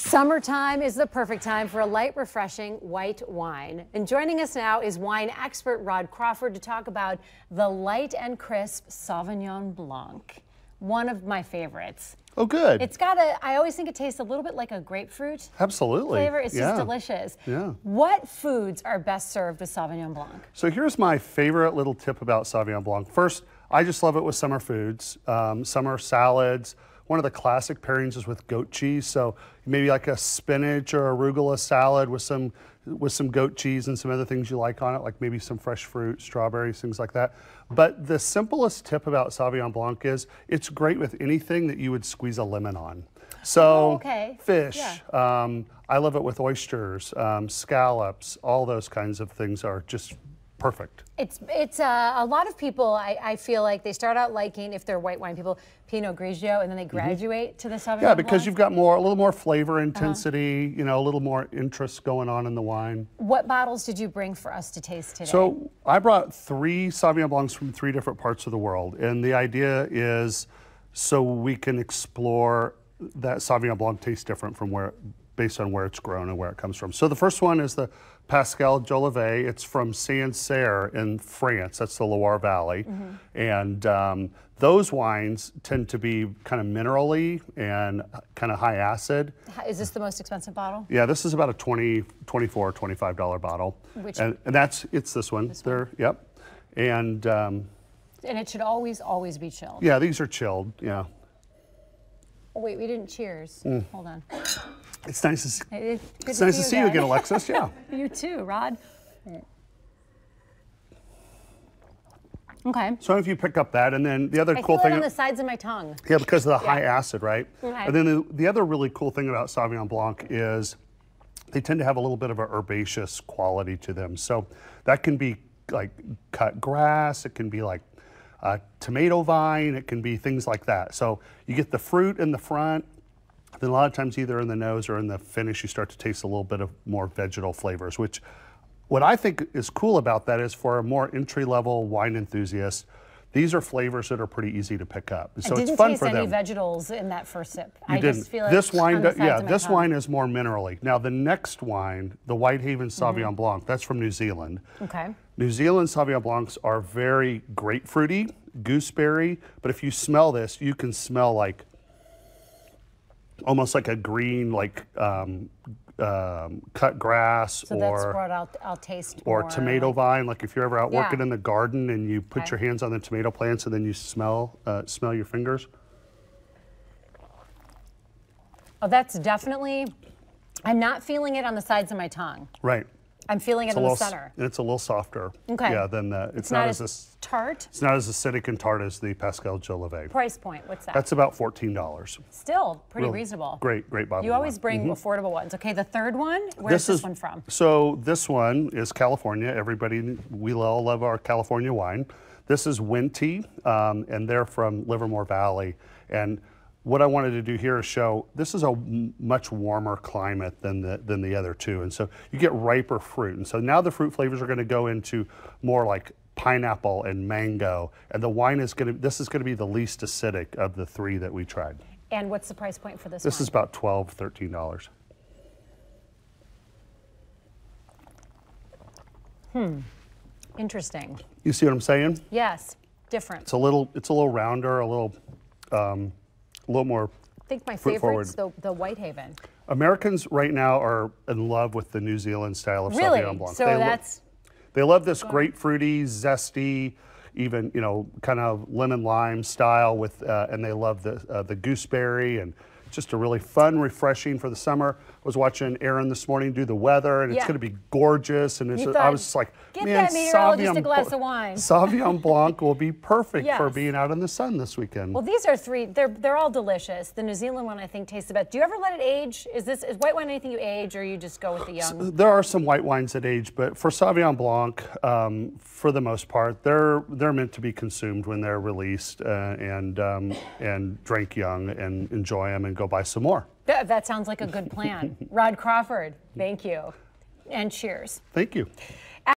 Summertime is the perfect time for a light, refreshing white wine. And joining us now is wine expert Rod Crawford to talk about the light and crisp Sauvignon Blanc, one of my favorites. Oh, good. It's got I always think it tastes a little bit like a grapefruit. Absolutely. Flavor. It's just delicious. Yeah. What foods are best served with Sauvignon Blanc? So here's my favorite little tip about Sauvignon Blanc. First, I just love it with summer foods, summer salads. One of the classic pairings is with goat cheese. So maybe like a spinach or arugula salad with some goat cheese and some other things you like on it, like maybe some fresh fruit, strawberries, things like that. But the simplest tip about Sauvignon Blanc is it's great with anything that you would squeeze a lemon on. So fish, yeah. I love it with oysters, scallops, all those kinds of things are just perfect. It's a lot of people, I feel like they start out liking, if they're white wine people, Pinot Grigio, and then they graduate to the Sauvignon Blanc. Yeah, because you've got a little more flavor intensity, you know, a little more interest going on in the wine. What bottles did you bring for us to taste today? So I brought 3 Sauvignon Blancs from 3 different parts of the world, and the idea is so we can explore that Sauvignon Blanc tastes different from based on where it's grown and where it comes from. So the first one is the Pascal Jolivet. It's from Sancerre in France. That's the Loire Valley. And those wines tend to be kind of minerally and kind of high acid. Is this the most expensive bottle? Yeah, this is about a $24, $25 bottle. And it's this one. Yep. And it should always be chilled. Yeah, these are chilled, yeah. Oh, wait, we didn't cheers. Hold on. It's nice to see you again, Alexis. Yeah. You too, Rod. Okay. So if you pick up that, and then the other cool I feel thing it on the sides of my tongue. Yeah, because of the high acid, right? Okay. And then the other really cool thing about Sauvignon Blanc is they tend to have a little bit of an herbaceous quality to them. So that can be like cut grass. It can be like tomato vine. It can be things like that. So you get the fruit in the front. Then a lot of times either in the nose or in the finish you start to taste a little bit of more vegetal flavors, which what I think is cool about that is for a more entry-level wine enthusiast, these are flavors that are pretty easy to pick up. So it's fun for them. I didn't taste any vegetables in that first sip. You didn't. Just feel like this wine, this wine is more minerally. Now the next wine, the Whitehaven Sauvignon Blanc, that's from New Zealand. Okay. New Zealand Sauvignon Blancs are very grapefruity, gooseberry, but if you smell this, you can smell like almost like a green, like cut grass, so that's what I'll taste or more tomato like, vine. Like if you're ever out working in the garden and you put your hands on the tomato plants and then you smell your fingers. Oh, that's definitely. I'm not feeling it on the sides of my tongue. Right. I'm feeling it in the center. It's a little softer. Okay. Yeah, than it's not as tart. It's not as acidic and tart as the Pascal Jolivet. Price point, what's that? That's about $14. Still pretty reasonable. Great bottle. You always bring affordable ones. Okay, the third one, where's this one from? So this one is California. Everybody, we all love our California wine. This is Wente, and they're from Livermore Valley. And what I wanted to do here is show this is a much warmer climate than the other two, and so you get riper fruit. And so now the fruit flavors are going to go into more like pineapple and mango, and the wine is going to. This is going to be the least acidic of the 3 that we tried. And what's the price point for this one? This is about $12, $13. Interesting. You see what I'm saying? Yes, different. It's a little rounder, a little more. I think my favorite's the Whitehaven. Americans right now are in love with the New Zealand style of Sauvignon Blanc. So they love this grapefruity, zesty, even kind of lemon lime style with, and they love the gooseberry and just a really fun, refreshing for the summer. I was watching Aaron this morning do the weather, and it's going to be gorgeous. And I was just like, get that meteorologist a glass of wine. Sauvignon Blanc will be perfect for being out in the sun this weekend. Well, these are 3. They're all delicious. The New Zealand one I think tastes the best. Do you ever let it age? Is white wine anything you age, or you just go with the young? There are some white wines that age, but for Sauvignon Blanc, for the most part, they're meant to be consumed when they're released and drank young and enjoy them and go buy some more. That sounds like a good plan. Rod Crawford, thank you. And cheers. Thank you.